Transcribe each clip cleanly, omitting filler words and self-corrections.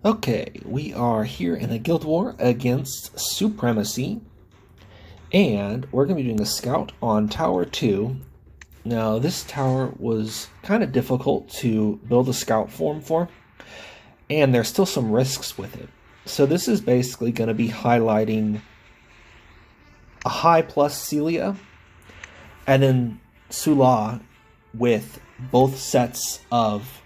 Okay, we are here in a guild war against Supremacy, and we're going to be doing a scout on Tower 2. Now, this tower was kind of difficult to build a scout form for, and there's still some risks with it. So this is basically going to be highlighting a high plus Celia, and then Seol Ah with both sets of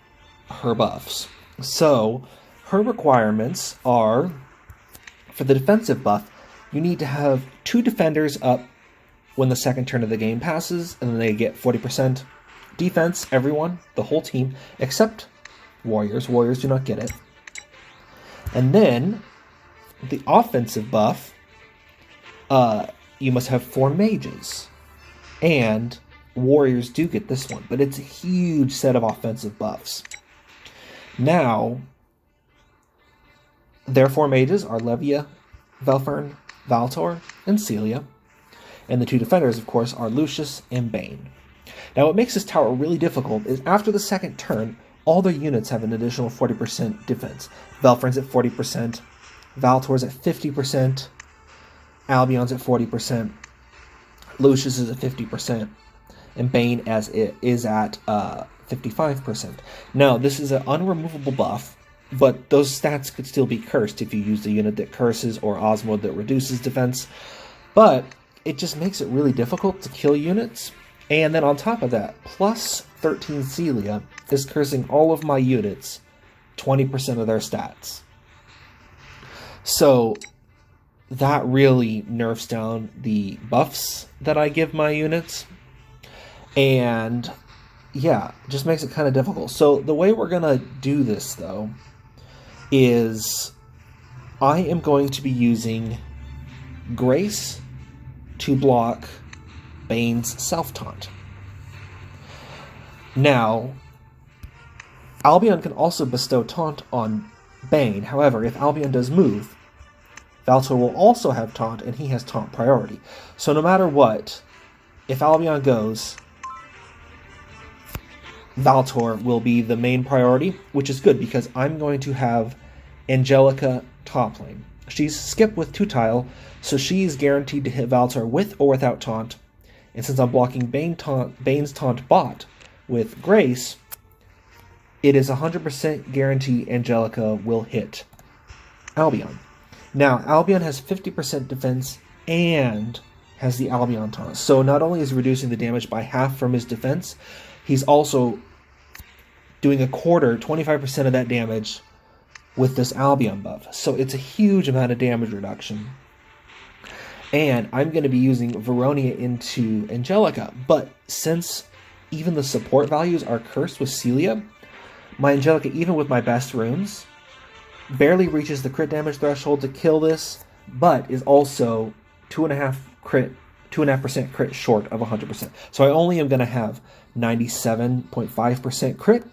her buffs. So her requirements are, for the defensive buff, you need to have 2 defenders up when the second turn of the game passes, and then they get 40% defense, everyone, the whole team, except warriors. Warriors do not get it. And then, the offensive buff, you must have 4 mages. And warriors do get this one, but it's a huge set of offensive buffs. Now, their 4 mages are Levia, Velfern, Valtor, and Celia. And the 2 defenders, of course, are Lucius and Baine. Now, what makes this tower really difficult is after the second turn, all their units have an additional 40% defense. Velfern's at 40%, Valtor's at 50%, Albion's at 40%, Lucius is at 50%, and Baine is at 55%. Now, this is an unremovable buff, but those stats could still be cursed if you use a unit that curses or Osmode that reduces defense. But it just makes it really difficult to kill units. And then on top of that, plus 13 Celia is cursing all of my units 20% of their stats. So that really nerfs down the buffs that I give my units. And yeah, just makes it kind of difficult. So the way we're going to do this, though, is I am going to be using Grace to block Baine's self-taunt. Now, Albion can also bestow taunt on Baine. However, if Albion does move, Valtor will also have taunt, and he has taunt priority. So no matter what, if Albion goes, Valtor will be the main priority, which is good because I'm going to have Angelica top lane. She's skipped with 2 tile, so she's guaranteed to hit Valtor with or without taunt. And since I'm blocking Baine's taunt bot with Grace, it is 100% guarantee Angelica will hit Albion. Now, Albion has 50% defense and has the Albion taunt. So not only is he reducing the damage by half from his defense, he's also doing a quarter, 25% of that damage with this Albion buff. So it's a huge amount of damage reduction. And I'm going to be using Veronia into Angelica. But since even the support values are cursed with Celia, my Angelica, even with my best runes, barely reaches the crit damage threshold to kill this, but is also 2.5% crit short of 100%. So I only am going to have 97.5% crit.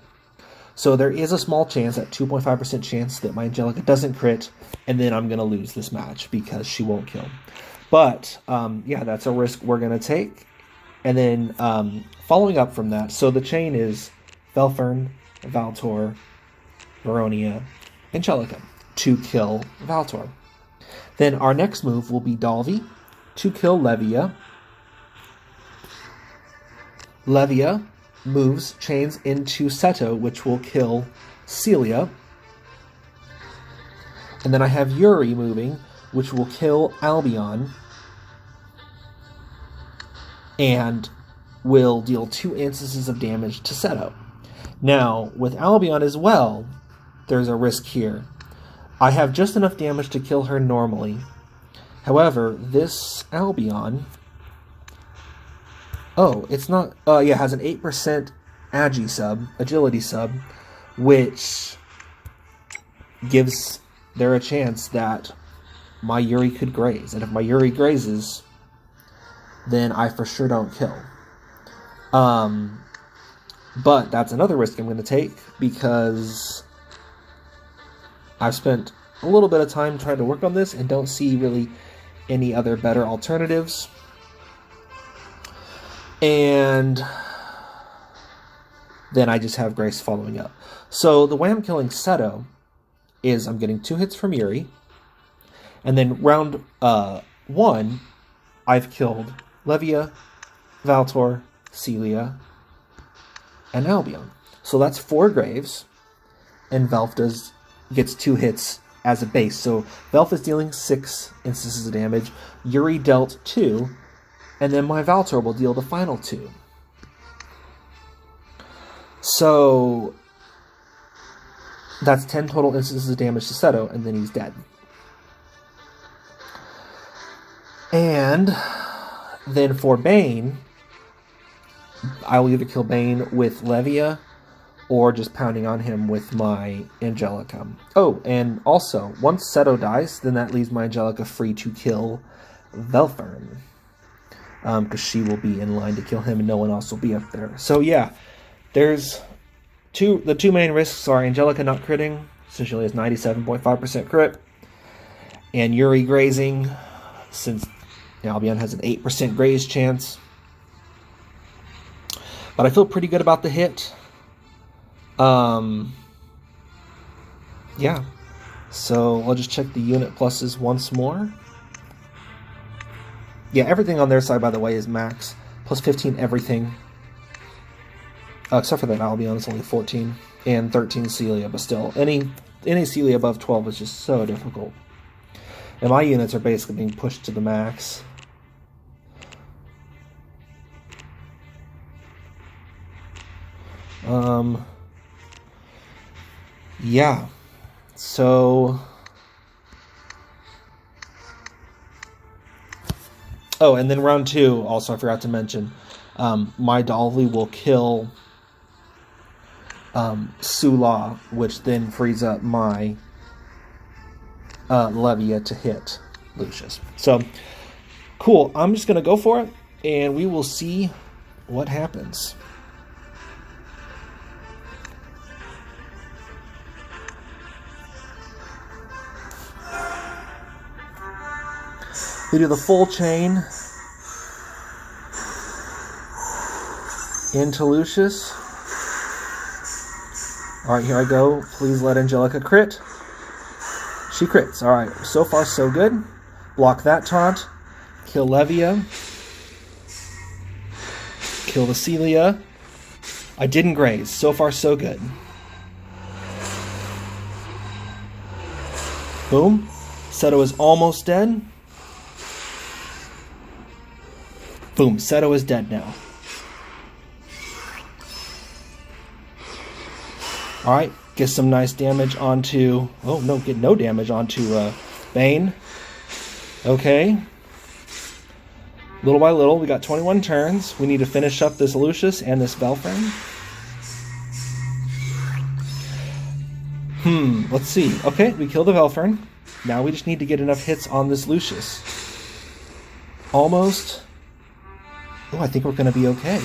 So there is a small chance, that 2.5% chance, that my Angelica doesn't crit, and then I'm going to lose this match because she won't kill. But, yeah, that's a risk we're going to take. And then following up from that, so the chain is Velfern, Valtor, Veronia, Angelica to kill Valtor. Then our next move will be Dalvi to kill Levia. Levia moves, chains into Seto, which will kill Celia. And then I have Yuri moving, which will kill Albion, and will deal 2 instances of damage to Seto. Now, with Albion as well, there's a risk here. I have just enough damage to kill her normally. However, this Albion... Oh, it's not... yeah, has an 8% agility sub, which gives there a chance that my Yuri could graze. And if my Yuri grazes, then I for sure don't kill. But that's another risk I'm going to take, because I've spent a little bit of time trying to work on this and don't see really any other better alternatives. And then I just have Grace following up. So the way I'm killing Seto is I'm getting 2 hits from Yuri. And then round 1, I've killed Levia, Valtor, Celia, and Albion. So that's 4 graves. And Velf gets 2 hits as a base. So Velf is dealing 6 instances of damage. Yuri dealt 2. And then my Valtor will deal the final 2. So that's 10 total instances of damage to Seto, and then he's dead. And then for Baine, I will either kill Baine with Levia or just pounding on him with my Angelica. Oh, and also, once Seto dies, then that leaves my Angelica free to kill Velfern. Because she will be in line to kill him and no one else will be up there. So yeah, there's the 2 main risks are Angelica not critting, since she only has 97.5% crit, and Yuri grazing, since Albion has an 8% graze chance. But I feel pretty good about the hit. Yeah. So I'll just check the unit pluses once more. Yeah, everything on their side, by the way, is max. Plus 15 everything. Except for that Albion, it's only 14. And 13 Celia, but still. Any Celia above 12 is just so difficult. And my units are basically being pushed to the max. Yeah. So... Oh, and then round 2, also I forgot to mention, my Dolly will kill Seol Ah, which then frees up my Levia to hit Lucius. So, cool. I'm just going to go for it, and we will see what happens. We do the full chain into Lucius. Alright, here I go. Please let Angelica crit. She crits. Alright, so far so good. Block that taunt. Kill Levia. Kill the Celia. I didn't graze. So far so good. Boom. Seto is almost dead. Boom, Seto is dead now. Alright, get some nice damage onto... Oh, no, get no damage onto Baine. Okay. Little by little, we got 21 turns. We need to finish up this Lucius and this Velfern. Let's see. Okay, we killed the Velfern. Now we just need to get enough hits on this Lucius. Almost... Oh, I think we're going to be okay.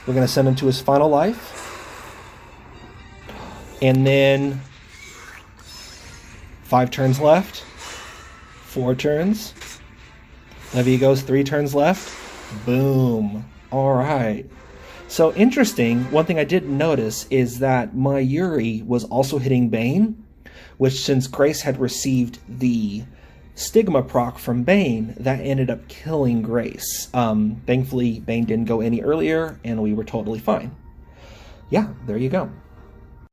We're going to send him to his final life. And then 5 turns left. 4 turns. Levia goes 3 turns left. Boom. All right. So interesting, one thing I didn't notice is that my Yuri was also hitting Baine, which since Grace had received the Stigma proc from Baine, that ended up killing Grace. Thankfully, Baine didn't go any earlier, and we were totally fine. Yeah, there you go.